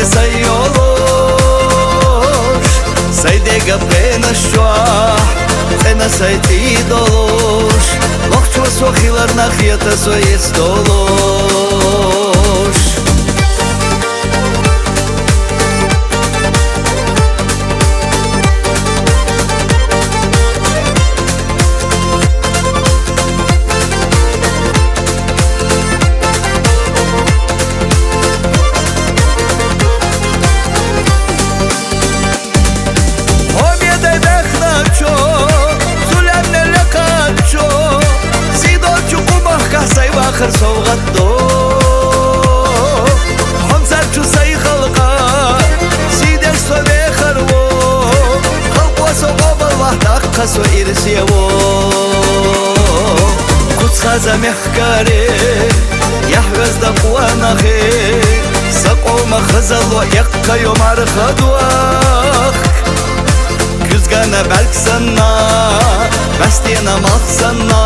say olur Saydega pena şua Cena say ti dolur Lokçu sohilar nakhiyata soyes dolur آخر سوغت دو هم سرچو سای خلقا سیدر سوی خرو خلق و سوغا بالوحد اقص و ارسیو کچ خازا محکاری یحوز دا قوانا خی سقو مخزل و یقا یوم عرخدوخ Küzgana belk sana Bestiyana mal sana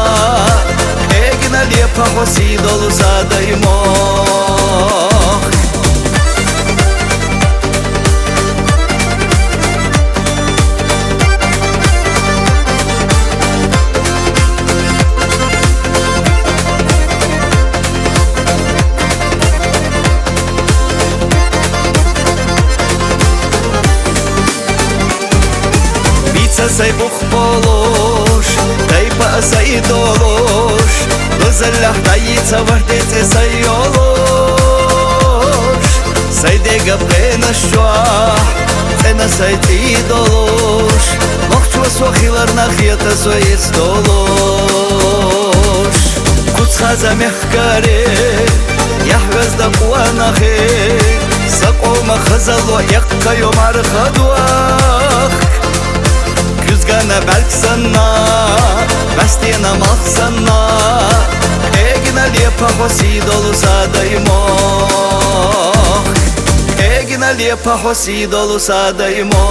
Egna lijepa hosi dolu zadajmo Say buh boluş, taypa say doluş Güzellah dayıca var dese say olur Say dega pena şua, cena say ti doluş Lokçu sohilar nakhiyata soyes dolur Kuts khaza mehkari, yahvez da qwana khi Saqo makhazal wa yaqqa yom arkhadwak Küzgana belk sana Bestiyana mal sana Egna lijepa hosi dolu zadajmo Egna lijepa hosi dolu zadajmo